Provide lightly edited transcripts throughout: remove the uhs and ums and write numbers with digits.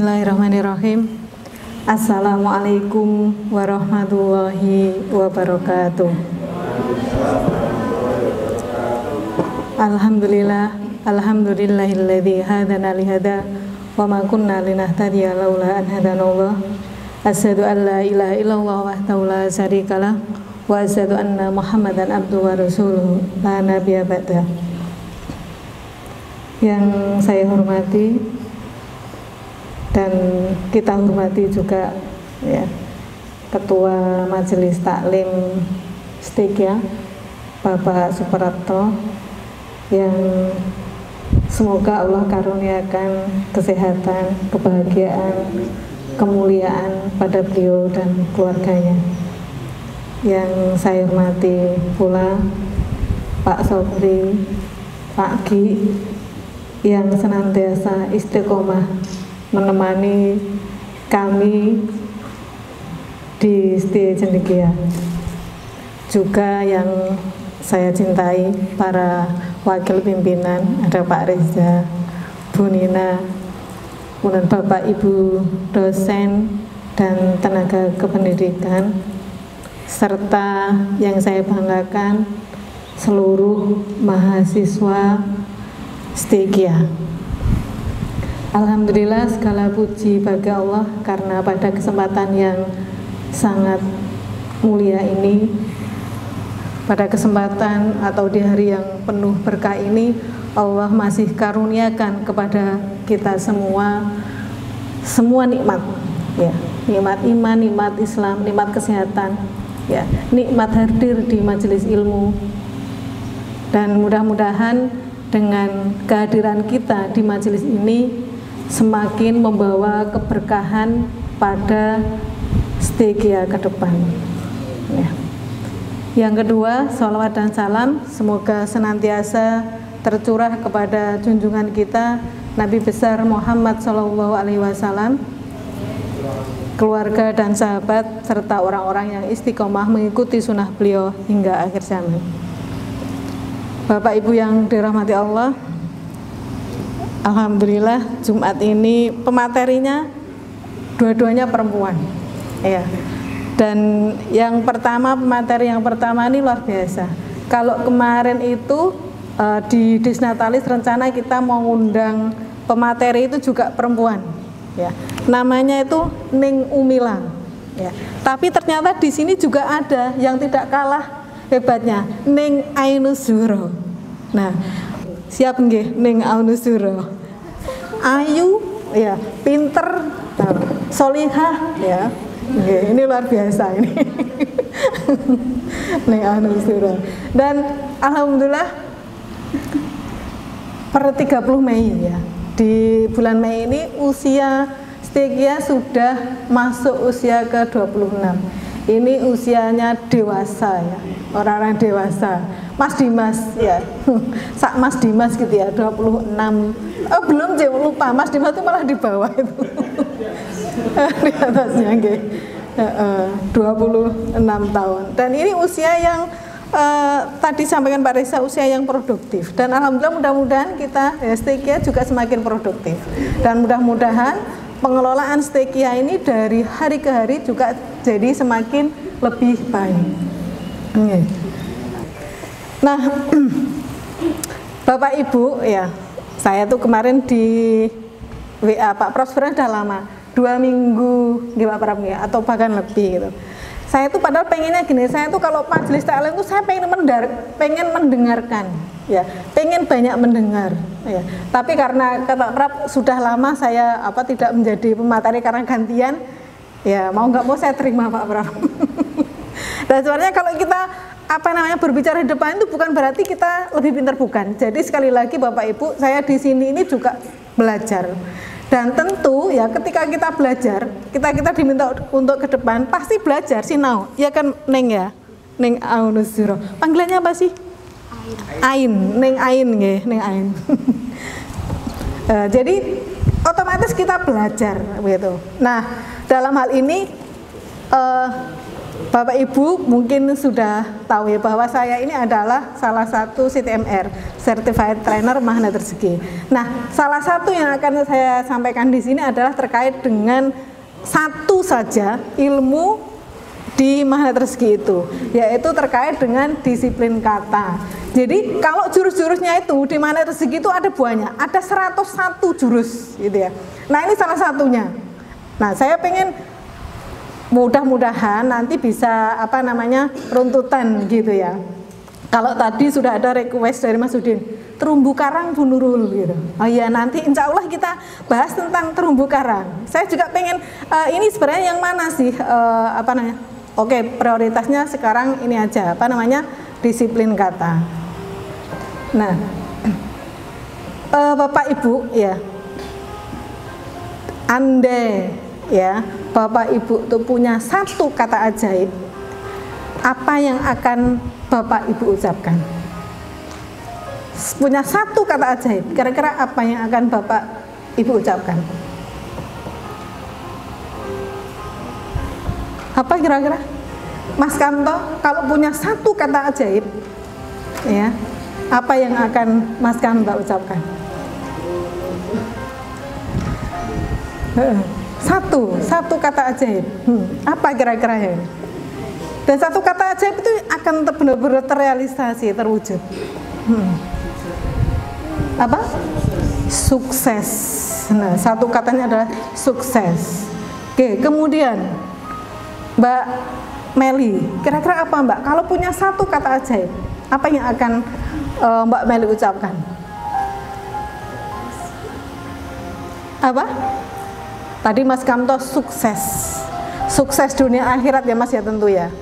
Bismillahirrahmanirrahim. Assalamualaikum warahmatullahi wabarakatuh. Alhamdulillahilladzi hadana lihada wa ma kunna linahtadiya laula an hadanallah. Asyhadu an la ilaha illallah wahdahu la syarikalah wa asyhadu anna Muhammadan abduhu wa rasuluhu la nabiyya ba'da. Yang saya hormati dan kita hormati juga ya Ketua Majelis Taklim Stegia Bapak Suprapto, yang semoga Allah karuniakan kesehatan, kebahagiaan, kemuliaan pada beliau dan keluarganya. Yang saya hormati pula Pak Sobri, Pak Gi, yang senantiasa istiqomah menemani kami di Setia Cendekia. Juga yang saya cintai para wakil pimpinan, ada Pak Reza, Bu Nina, kemudian Bapak Ibu dosen dan tenaga kependidikan, serta yang saya banggakan seluruh mahasiswa Stegia. Alhamdulillah, segala puji bagi Allah karena pada kesempatan yang sangat mulia ini, pada kesempatan atau di hari yang penuh berkah ini, Allah masih karuniakan kepada kita semua nikmat, ya, nikmat iman, nikmat Islam, nikmat kesehatan, ya, nikmat hadir di majelis ilmu. Dan mudah-mudahan dengan kehadiran kita di majelis ini semakin membawa keberkahan pada Stegia ke depan. Ya. Yang kedua, sholawat dan salam semoga senantiasa tercurah kepada junjungan kita Nabi besar Muhammad SAW, keluarga dan sahabat, serta orang-orang yang istiqomah mengikuti sunnah beliau hingga akhir zaman. Bapak Ibu yang dirahmati Allah, alhamdulillah Jumat ini pematerinya dua-duanya perempuan, ya. Dan yang pertama, pemateri yang pertama ini luar biasa. Kalau kemarin itu di Disnatalis rencana kita mau ngundang pemateri itu juga perempuan, ya. Namanya itu Ning Umilang, ya. Tapi ternyata di sini juga ada yang tidak kalah hebatnya, Ning Ainusuro. Nah, siap nggih Ning Ainusuro. Ayu, ya, pinter, solihah, ya. Nggih, ini luar biasa ini. Ning Ainusuro. Dan alhamdulillah per 30 Mei ya. Di bulan Mei ini usia Stegia sudah masuk usia ke-26. Ini usianya dewasa ya, orang-orang dewasa. Mas Dimas ya, Sak Mas Dimas gitu ya, 26. Oh belum, lupa, Mas Dimas itu malah di bawah itu. Di atasnya gitu. 26 tahun. Dan ini usia yang tadi sampaikan Pak Reza, usia yang produktif. Dan alhamdulillah mudah-mudahan kita Stegia juga semakin produktif. Dan mudah-mudahan pengelolaan Stegia ini dari hari ke hari juga jadi semakin lebih baik. Nah, Bapak Ibu ya, saya tuh kemarin di WA Pak Prof sudah lama, 2 minggu Pak Prof ya, atau bahkan lebih gitu. Saya tuh padahal pengennya gini, saya tuh kalau majelis taklim itu saya pengen mendengarkan, ya, pengen banyak mendengar, ya. Tapi karena kata Prof sudah lama saya tidak menjadi pemateri karena gantian, ya mau nggak mau saya terima Pak Prof. Dan sebenarnya kalau kita berbicara di depan itu bukan berarti kita lebih pintar, bukan. Jadi sekali lagi Bapak Ibu, saya di sini ini juga belajar. Dan tentu ya ketika kita belajar, kita diminta untuk ke depan pasti belajar sinau. Ya kan Neng ya? Neng Ainusuro. Panggilannya apa sih? Ain. Neng Ain nggih, Neng Ain. Jadi otomatis kita belajar begitu. Nah, dalam hal ini Bapak Ibu mungkin sudah tahu ya bahwa saya ini adalah salah satu CTMR, Certified Trainer Magnet Rezeki. Nah, salah satu yang akan saya sampaikan di sini adalah terkait dengan satu saja ilmu di Magnet Rezeki itu, yaitu terkait dengan disiplin kata. Jadi kalau jurus-jurusnya itu di Magnet Rezeki itu ada banyak, ada 101 jurus gitu ya. Nah, ini salah satunya. Nah, saya pengen mudah-mudahan nanti bisa runtutan gitu ya. Kalau tadi sudah ada request dari Mas Udin, terumbu karang Bu Nurul gitu. Oh iya, nanti insya Allah kita bahas tentang terumbu karang. Saya juga pengen ini sebenarnya yang mana sih Oke, prioritasnya sekarang ini aja disiplin kata. Nah, Bapak Ibu ya, andai ya Bapak Ibu tuh punya satu kata ajaib, apa yang akan Bapak Ibu ucapkan? Punya satu kata ajaib, kira-kira apa yang akan Bapak Ibu ucapkan? Apa kira-kira? Mas Kanto, kalau punya satu kata ajaib, ya, apa yang akan Mas Kanto ucapkan? Satu kata ajaib. Apa kira-kira ya? Dan satu kata ajaib itu akan benar-benar terrealisasi, terwujud. Apa? Sukses. Nah, satu katanya adalah sukses. Oke, kemudian Mbak Meli, kira-kira apa Mbak? Kalau punya satu kata ajaib, apa yang akan Mbak Meli ucapkan? Apa? Tadi Mas Kamto sukses. Sukses dunia akhirat ya Mas ya tentu ya.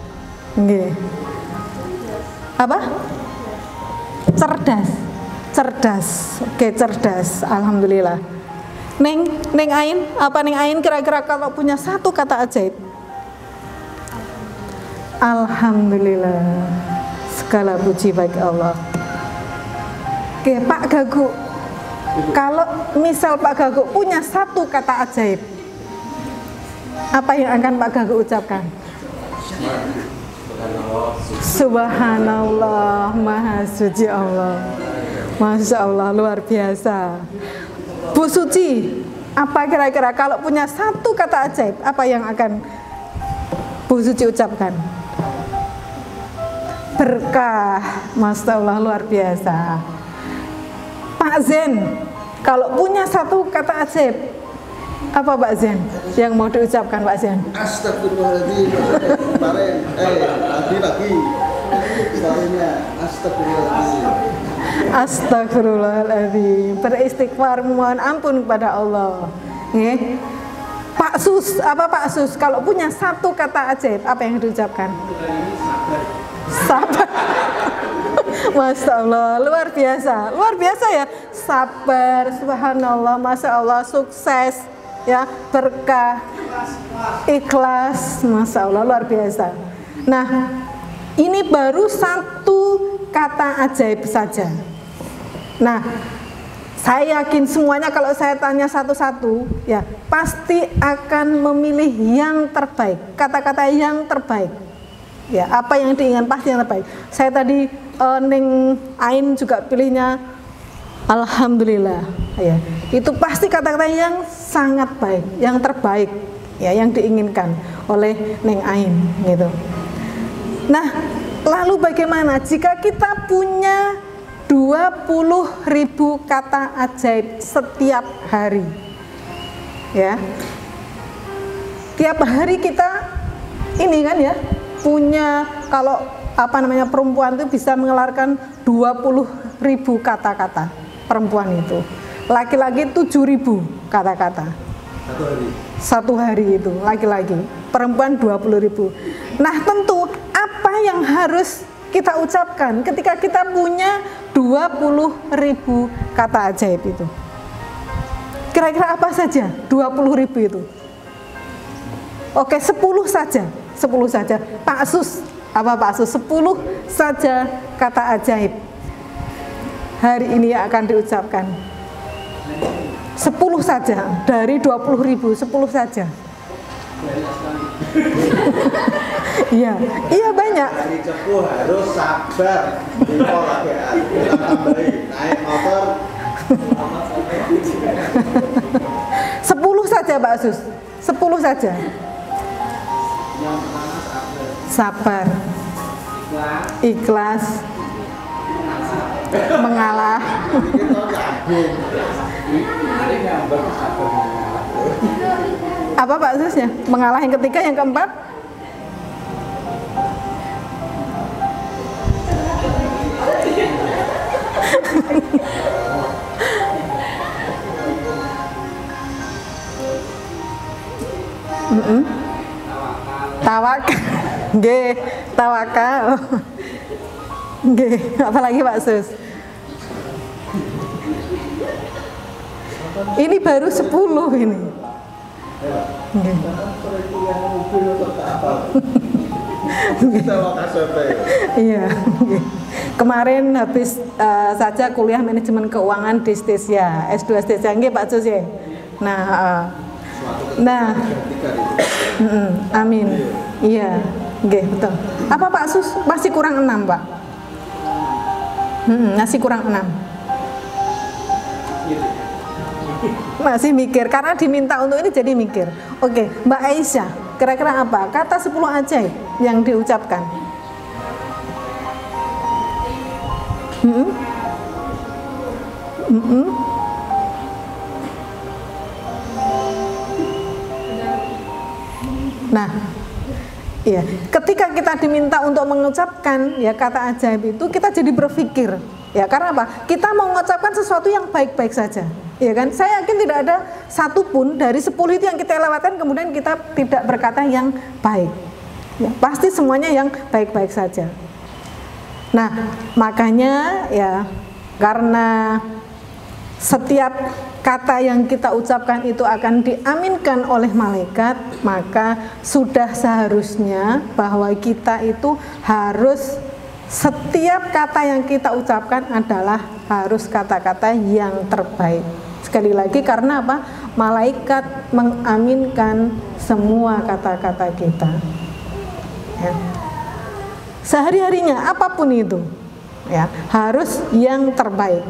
Nggih. Apa? Cerdas. Cerdas. Oke, cerdas. Alhamdulillah. Neng Ain, apa Neng Ain kira-kira kalau punya satu kata ajaib? Alhamdulillah. Segala puji bagi Allah. Oke, Pak Gagu. Kalau misal Pak Gagu punya satu kata ajaib, apa yang akan Pak Gagu ucapkan? Subhanallah, Maha Suci Allah. Masya Allah, luar biasa. Bu Suci, apa kira-kira kalau punya satu kata ajaib, apa yang akan Bu Suci ucapkan? Berkah, Masya Allah, luar biasa. Pak Zen, kalau punya satu kata ajaib, apa Pak Zen yang mau diucapkan Pak Zen? Astagfirullahaladzim. Kemarin, lagi. Astagfirullahaladzim. Astagfirullahaladzim. Beristighfar, mohon ampun kepada Allah. Pak Sus, apa Pak Sus? Kalau punya satu kata ajaib, apa yang diucapkan? Sabar. Masya Allah, luar biasa ya. Sabar, subhanallah, masya Allah, sukses, ya, berkah, ikhlas, masya Allah, luar biasa. Nah, ini baru satu kata ajaib saja. Nah, saya yakin semuanya kalau saya tanya satu-satu, ya, pasti akan memilih yang terbaik, kata-kata yang terbaik. Ya, apa yang diinginkan pasti yang terbaik. Saya tadi Neng Ain juga pilihnya Alhamdulillah. Ya, itu pasti kata-kata yang sangat baik, yang terbaik, ya, yang diinginkan oleh Neng Ain, gitu. Nah, lalu bagaimana jika kita punya 20.000 kata ajaib setiap hari? Ya, tiap hari kita ini kan ya punya, kalau perempuan itu bisa mengeluarkan 20.000 kata-kata, perempuan itu. Laki-laki 7.000 kata-kata. Satu hari itu laki-laki, perempuan 20.000. Nah, tentu apa yang harus kita ucapkan ketika kita punya 20.000 kata ajaib itu? Kira-kira apa saja 20.000 itu? Oke, 10 saja. 10 saja. Pak Sus, apa Pak Sus? 10 saja kata ajaib hari ini akan diucapkan. 10 saja dari 20.000, 10 saja. Iya, iya banyak. Dari cepu harus sabar. Info lagi kita tambahin naik motor 10 saja Pak Sus, 10 saja. yang pertama Sabar, ikhlas, mengalah. kita nyambung. Apa Pak Susnya? Mengalah yang ketiga, yang keempat? Tawakal. Nggih, tawakal. Nggih, apalagi Pak Sus? Ini baru 10 ini. Nggih. Kita mau KSP. Iya. Nggih. Kemarin habis saja kuliah manajemen keuangan di Stesia, S2 Stesia, nggih Pak Sus ya. Nah, amin. Iya, nggih betul. Apa Pak Sus? Masih kurang 6 Pak? Masih kurang 6. Masih mikir, karena diminta untuk ini jadi mikir. Oke, Mbak Aisyah, kira-kira apa? Kata 10 ajaib yang diucapkan. Nah, iya, ketika kita diminta untuk mengucapkan ya kata ajaib itu, kita jadi berpikir, ya karena apa? Kita mau mengucapkan sesuatu yang baik-baik saja, ya kan? Saya yakin tidak ada satupun dari 10 itu yang kita lewatkan kemudian kita tidak berkata yang baik. Ya, pasti semuanya yang baik-baik saja. Nah, makanya ya karena setiap kata yang kita ucapkan itu akan diaminkan oleh malaikat, maka sudah seharusnya bahwa kita itu harus setiap kata yang kita ucapkan adalah harus kata-kata yang terbaik. Sekali lagi, karena apa? Malaikat mengaminkan semua kata-kata kita. Ya. Sehari-harinya apapun itu, ya harus yang terbaik.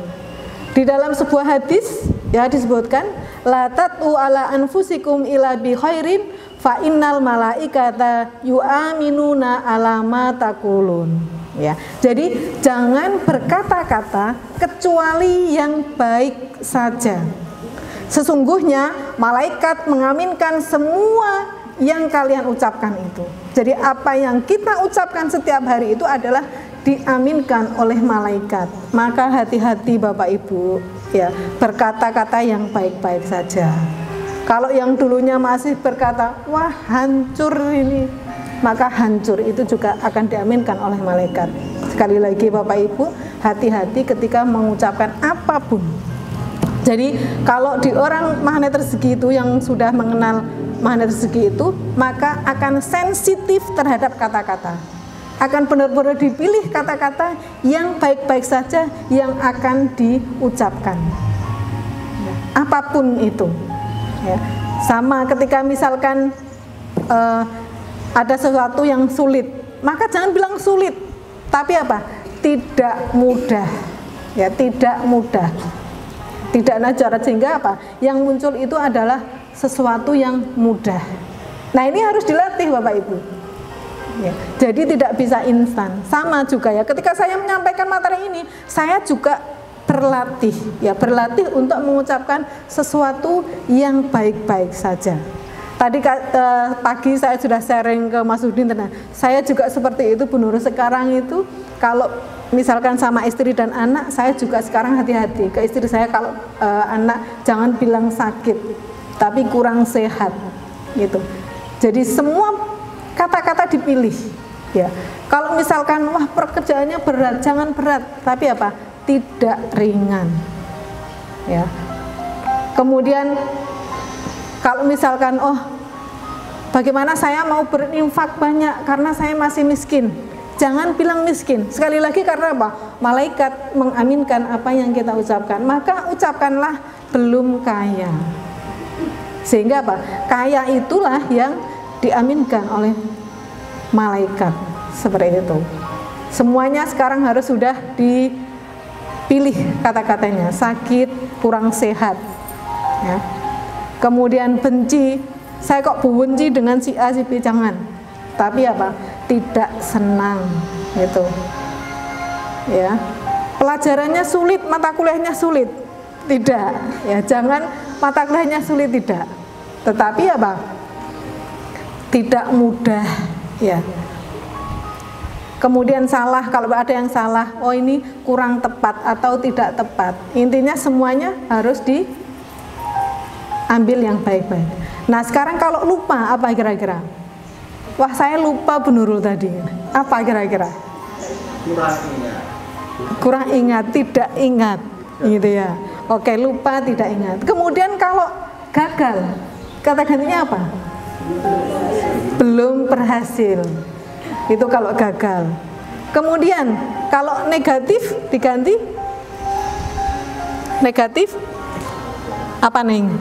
Di dalam sebuah hadis ya disebutkan, la tatu ala anfusikum ila bi khairin fa innal malaikata yu'aminuna ala ma taqulun. Ya. Jadi jangan berkata-kata kecuali yang baik saja. Sesungguhnya malaikat mengaminkan semua yang kalian ucapkan itu. Jadi apa yang kita ucapkan setiap hari itu adalah diaminkan oleh malaikat. Maka hati-hati Bapak Ibu, ya, berkata-kata yang baik-baik saja. Kalau yang dulunya masih berkata, wah hancur ini, maka hancur itu juga akan diaminkan oleh malaikat. Sekali lagi Bapak Ibu, hati-hati ketika mengucapkan apapun. Jadi kalau di orang magnet rezeki itu yang sudah mengenal magnet rezeki itu, maka akan sensitif terhadap kata-kata. Akan benar-benar dipilih kata-kata yang baik-baik saja yang akan diucapkan. Apapun itu. Ya. Sama ketika misalkan ada sesuatu yang sulit, maka jangan bilang sulit, tapi apa? Tidak mudah. Ya, tidak mudah. Tidak najarat, sehingga apa? Yang muncul itu adalah sesuatu yang mudah. Nah, ini harus dilatih Bapak Ibu. Ya, jadi tidak bisa instan. Sama juga ya, ketika saya menyampaikan materi ini, saya juga berlatih, ya berlatih untuk mengucapkan sesuatu yang baik-baik saja. Tadi pagi saya sudah sharing ke Mas Udin, saya juga seperti itu Bu Nur. Sekarang itu kalau misalkan sama istri dan anak, saya juga sekarang hati-hati ke istri saya, kalau anak jangan bilang sakit, tapi kurang sehat, gitu. Jadi semua kata-kata dipilih, ya. Kalau misalkan wah pekerjaannya berat, jangan berat, tapi apa? Tidak ringan, ya. Kemudian kalau misalkan oh bagaimana saya mau berinfak banyak karena saya masih miskin, jangan bilang miskin. Sekali lagi, karena apa? Malaikat mengaminkan apa yang kita ucapkan, maka ucapkanlah belum kaya. Sehingga apa? Kaya itulah yang diaminkan oleh malaikat. Seperti itu. Semuanya sekarang harus sudah dipilih kata-katanya. Sakit, kurang sehat, ya. Kemudian benci, saya kok benci dengan si A, si B, jangan. Tapi apa? Tidak senang, gitu. Ya. Pelajarannya sulit, mata kuliahnya sulit, tidak. Ya, jangan mata kuliahnya sulit, tidak. Tetapi apa? Tidak mudah, ya. Kemudian salah, kalau ada yang salah, oh ini kurang tepat atau tidak tepat. Intinya semuanya harus diambil yang baik-baik. Nah sekarang kalau lupa, apa kira-kira? Wah saya lupa Bu Nurul tadi. Apa kira-kira? Kurang ingat, tidak ingat, gitu ya. Oke, lupa, tidak ingat. Kemudian kalau gagal, kata gantinya apa? Belum berhasil. Itu kalau gagal. Kemudian kalau negatif diganti negatif apa Neng?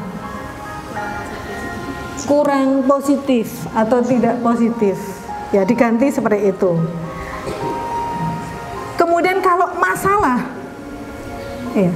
Kurang positif atau tidak positif. Ya diganti seperti itu. Kemudian kalau masalah, ya.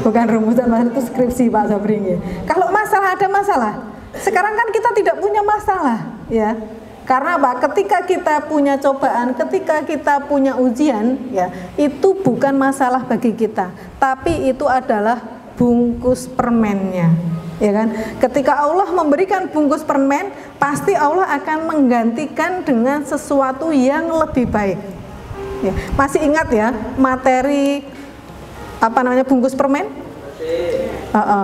Bukan rumusan, masalah itu skripsi Pak Sabri. Kalau masalah, ada masalah. Sekarang kan kita tidak punya masalah, ya. Karena apa? Ketika kita punya cobaan, ketika kita punya ujian, ya, itu bukan masalah bagi kita, tapi itu adalah bungkus permennya, ya kan? Ketika Allah memberikan bungkus permen, pasti Allah akan menggantikan dengan sesuatu yang lebih baik. Ya. Masih ingat ya materi apa namanya bungkus permen?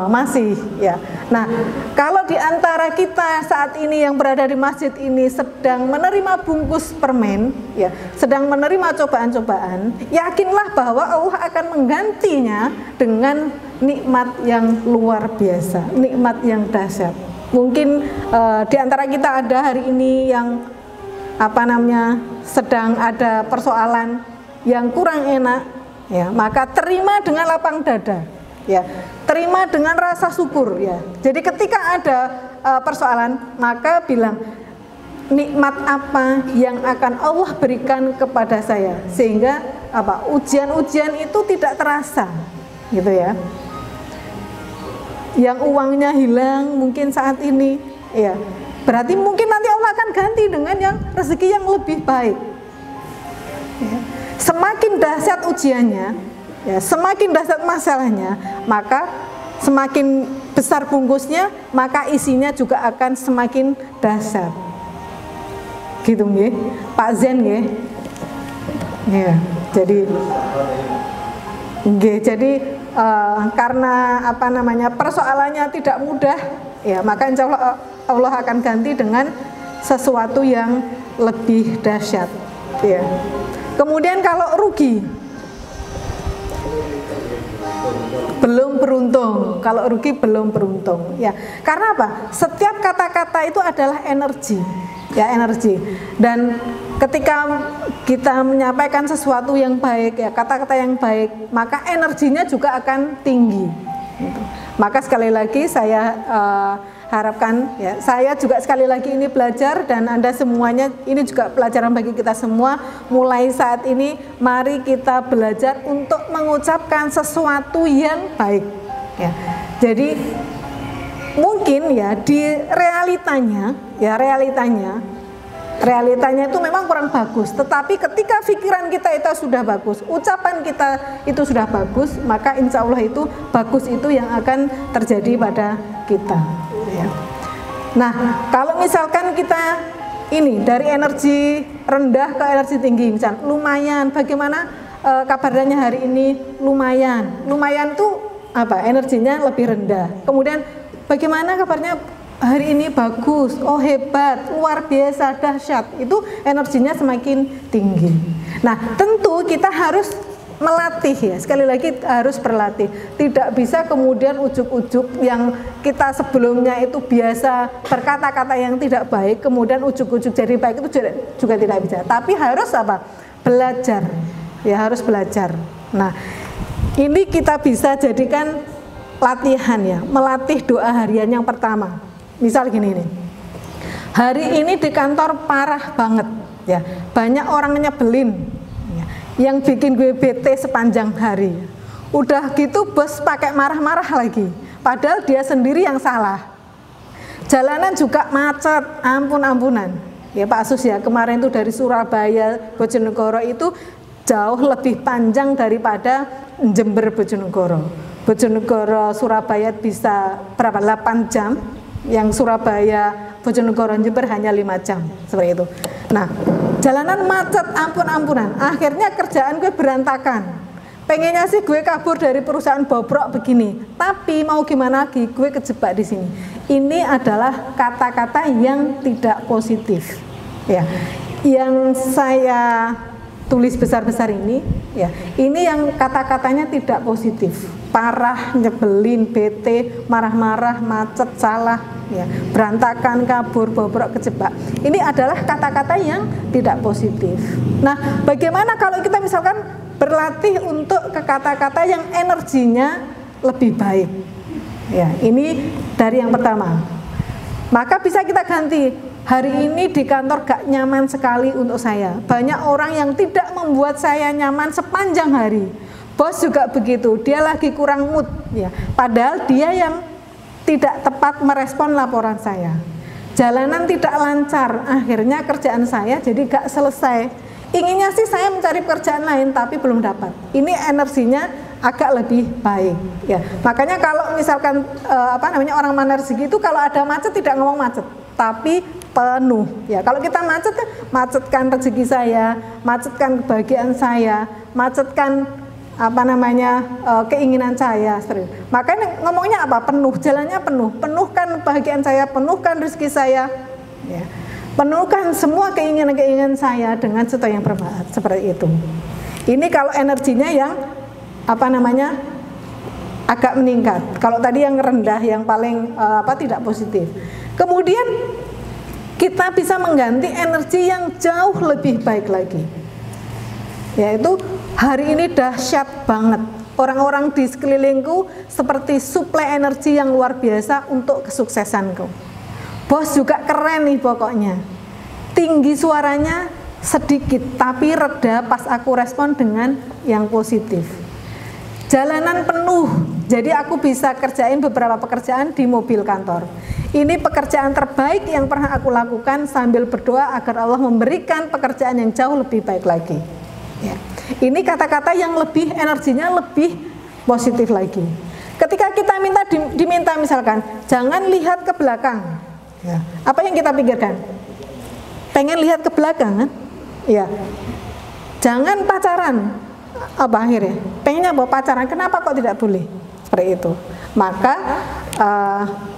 Masih ya. Nah, kalau di antara kita saat ini yang berada di masjid ini sedang menerima bungkus permen, ya, sedang menerima cobaan-cobaan, yakinlah bahwa Allah akan menggantinya dengan nikmat yang luar biasa, nikmat yang dahsyat. Mungkin di antara kita ada hari ini yang apa namanya sedang ada persoalan yang kurang enak, ya, maka terima dengan lapang dada. Ya, terima dengan rasa syukur ya. Jadi ketika ada persoalan, maka bilang nikmat apa yang akan Allah berikan kepada saya sehingga apa ujian-ujian itu tidak terasa, gitu ya. Yang uangnya hilang mungkin saat ini, ya. Berarti mungkin nanti Allah akan ganti dengan yang rezeki yang lebih baik. Ya. Semakin dahsyat ujiannya, ya, semakin dahsyat masalahnya, maka semakin besar bungkusnya, maka isinya juga akan semakin dahsyat. Gitu nggih, Pak Zen nggih. Ya, jadi karena apa namanya persoalannya tidak mudah, ya, maka insya Allah Allah akan ganti dengan sesuatu yang lebih dahsyat. Ya. Kemudian kalau rugi, belum beruntung. Kalau rugi belum beruntung, ya. Karena apa? Setiap kata-kata itu adalah energi, ya, energi. Dan ketika kita menyampaikan sesuatu yang baik, ya, kata-kata yang baik, maka energinya juga akan tinggi. Maka sekali lagi saya harapkan, ya, saya juga sekali lagi ini belajar dan Anda semuanya ini juga pelajaran bagi kita semua. Mulai saat ini mari kita belajar untuk mengucapkan sesuatu yang baik, ya. Jadi mungkin ya di realitanya itu memang kurang bagus, tetapi ketika pikiran kita itu sudah bagus, ucapan kita itu sudah bagus, maka insya Allah itu bagus itu yang akan terjadi pada kita, ya. Nah, kalau misalkan kita ini dari energi rendah ke energi tinggi, misalnya lumayan, bagaimana kabarnya hari ini? Lumayan tuh apa? Energinya lebih rendah. Kemudian bagaimana kabarnya? Hari ini bagus, oh hebat, luar biasa, dahsyat. Itu energinya semakin tinggi. Nah, tentu kita harus melatih, ya. Sekali lagi harus berlatih. Tidak bisa kemudian ujuk-ujuk yang kita sebelumnya itu biasa berkata-kata yang tidak baik, kemudian ujuk-ujuk jadi baik, itu juga tidak bisa. Tapi harus apa? Belajar. Ya, harus belajar. Nah, ini kita bisa jadikan latihan ya, melatih doa harian yang pertama. Misal gini nih, hari ini di kantor parah banget ya, banyak orang nyebelin ya, yang bikin gue bete sepanjang hari. Udah gitu bos pakai marah-marah lagi, padahal dia sendiri yang salah. Jalanan juga macet, ampun-ampunan ya Pak Sus ya, kemarin itu dari Surabaya Bojonegoro itu jauh lebih panjang daripada Jember Bojonegoro. Bojonegoro Surabaya bisa berapa? 8 jam, yang Surabaya Bojonegoro Jember hanya 5 jam, seperti itu. Nah, jalanan macet ampun-ampunan, akhirnya kerjaan gue berantakan. Pengennya sih gue kabur dari perusahaan bobrok begini, tapi mau gimana lagi, gue kejebak di sini. Ini adalah kata-kata yang tidak positif ya, yang saya tulis besar-besar ini ya, ini yang kata-katanya tidak positif. Parah, nyebelin, bete, marah-marah, macet, salah ya, berantakan, kabur, bobrok, kejebak. Ini adalah kata-kata yang tidak positif. Nah, bagaimana kalau kita misalkan berlatih untuk ke kata-kata yang energinya lebih baik ya, ini dari yang pertama. Maka bisa kita ganti, hari ini di kantor gak nyaman sekali untuk saya, banyak orang yang tidak membuat saya nyaman sepanjang hari. Bos juga begitu, dia lagi kurang mood ya, padahal dia yang tidak tepat merespon laporan saya. Jalanan tidak lancar, akhirnya kerjaan saya jadi gak selesai. Inginnya sih saya mencari pekerjaan lain tapi belum dapat. Ini energinya agak lebih baik ya. Makanya kalau misalkan orang manergi itu kalau ada macet tidak ngomong macet, tapi penuh ya. Kalau kita macet, macetkan rezeki saya, macetkan kebahagiaan saya, macetkan keinginan saya. Makanya ngomongnya apa? Penuh, jalannya penuh, penuhkan kebahagiaan saya, penuhkan rezeki saya ya. Penuhkan semua keinginan-keinginan saya dengan sesuatu yang bermanfaat, seperti itu. Ini kalau energinya yang agak meningkat. Kalau tadi yang rendah, yang paling tidak positif. Kemudian kita bisa mengganti energi yang jauh lebih baik lagi, yaitu hari ini dahsyat banget. Orang-orang di sekelilingku seperti suplai energi yang luar biasa untuk kesuksesanku. Bos juga keren nih pokoknya, tinggi suaranya sedikit tapi reda pas aku respon dengan yang positif. Jalanan penuh, jadi aku bisa kerjain beberapa pekerjaan di mobil kantor. Ini pekerjaan terbaik yang pernah aku lakukan sambil berdoa agar Allah memberikan pekerjaan yang jauh lebih baik lagi ya. Ini kata-kata yang lebih energinya lebih positif lagi. Ketika kita diminta misalkan jangan lihat ke belakang ya, apa yang kita pikirkan? Pengen lihat ke belakang kan? Ya. Jangan pacaran. Apa akhirnya? Pengennya apa? Pacaran. Kenapa kok tidak boleh? Seperti itu. Maka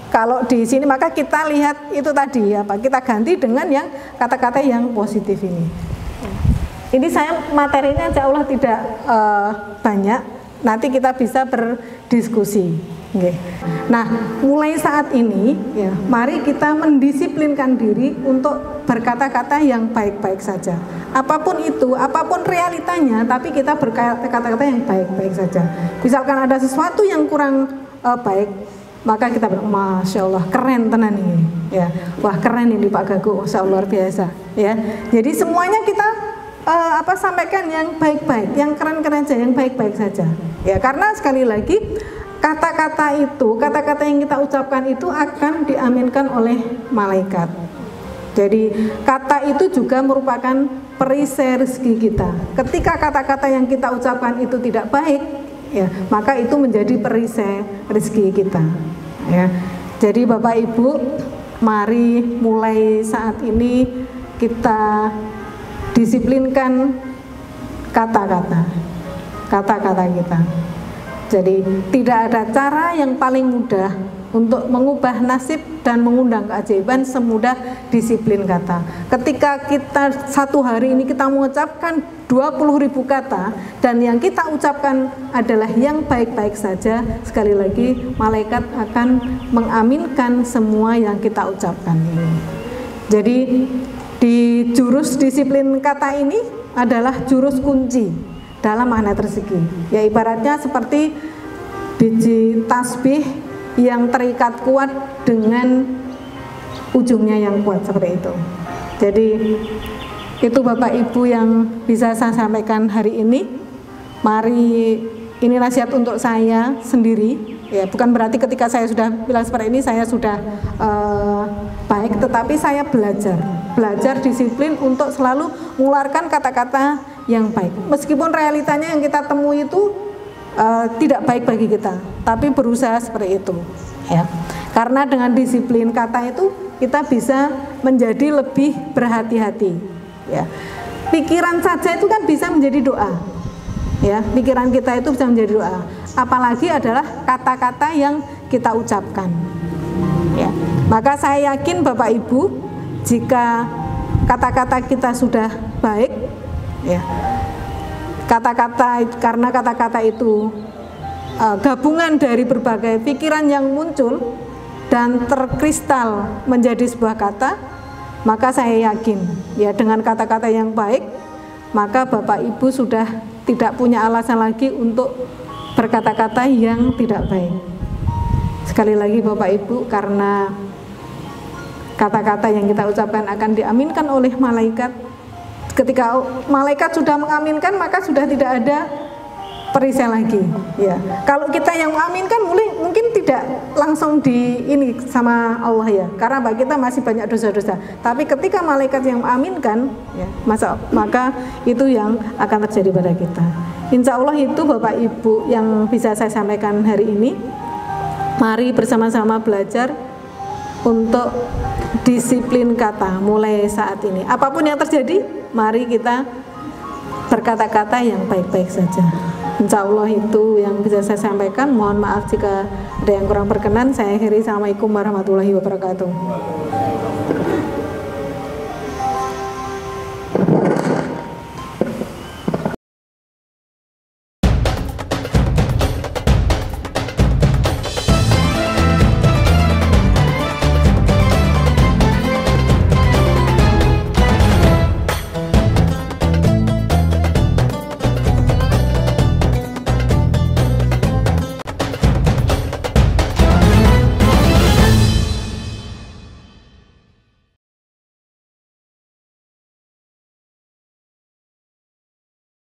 kalau di sini maka kita lihat itu tadi kita ganti dengan yang kata-kata yang positif ini. Ini saya materinya insya Allah tidak banyak. Nanti kita bisa berdiskusi. Okay. Nah, mulai saat ini ya, mari kita mendisiplinkan diri untuk berkata-kata yang baik-baik saja. Apapun itu, apapun realitanya, tapi kita berkata-kata yang baik-baik saja. Misalkan ada sesuatu yang kurang baik, maka kita bilang, Masya Allah, keren tenan ini. Ya, wah keren ini Pak Gago, Masya Allah, luar biasa. Ya, jadi semuanya kita sampaikan yang baik-baik, yang keren-keren saja, yang baik-baik saja. Ya, karena sekali lagi kata-kata yang kita ucapkan itu akan diaminkan oleh malaikat. Jadi kata itu juga merupakan perisai rezeki kita. Ketika kata-kata yang kita ucapkan itu tidak baik, ya, maka itu menjadi perisai rezeki kita. Ya. Jadi Bapak Ibu, mari mulai saat ini kita disiplinkan kata-kata kita. Jadi tidak ada cara yang paling mudah untuk mengubah nasib dan mengundang keajaiban semudah disiplin kata. Ketika kita satu hari ini kita mengucapkan 20.000 kata dan yang kita ucapkan adalah yang baik-baik saja, sekali lagi malaikat akan mengaminkan semua yang kita ucapkan ini. Jadi di jurus disiplin kata ini adalah jurus kunci dalam magnet rezeki. Ya ibaratnya seperti biji tasbih yang terikat kuat dengan ujungnya yang kuat seperti itu. Jadi itu Bapak Ibu yang bisa saya sampaikan hari ini. Mari, ini nasihat untuk saya sendiri, ya, bukan berarti ketika saya sudah bilang seperti ini saya sudah baik, tetapi saya belajar disiplin untuk selalu mengeluarkan kata-kata yang baik. Meskipun realitanya yang kita temui itu tidak baik bagi kita, tapi berusaha seperti itu, ya. Karena dengan disiplin kata itu kita bisa menjadi lebih berhati-hati, ya. Pikiran saja itu kan bisa menjadi doa, ya. Pikiran kita itu bisa menjadi doa, apalagi adalah kata-kata yang kita ucapkan, ya. Maka saya yakin Bapak Ibu, jika kata-kata kita sudah baik, ya, karena kata-kata itu gabungan dari berbagai pikiran yang muncul dan terkristal menjadi sebuah kata, maka saya yakin, ya, dengan kata-kata yang baik, maka Bapak Ibu sudah tidak punya alasan lagi untuk berkata-kata yang tidak baik. Sekali lagi Bapak Ibu, karena kata-kata yang kita ucapkan akan diaminkan oleh malaikat. Ketika malaikat sudah mengaminkan, maka sudah tidak ada perisai lagi, ya. Kalau kita yang mengaminkan mungkin tidak langsung di ini sama Allah, ya, karena bagi kita masih banyak dosa-dosa. Tapi ketika malaikat yang mengaminkan, ya, maka itu yang akan terjadi pada kita. Insya Allah itu Bapak Ibu yang bisa saya sampaikan hari ini. Mari bersama-sama belajar untuk disiplin kata mulai saat ini. Apapun yang terjadi, mari kita berkata-kata yang baik-baik saja. Insya Allah itu yang bisa saya sampaikan. Mohon maaf jika ada yang kurang berkenan. Saya akhiri. Assalamualaikum warahmatullahi wabarakatuh.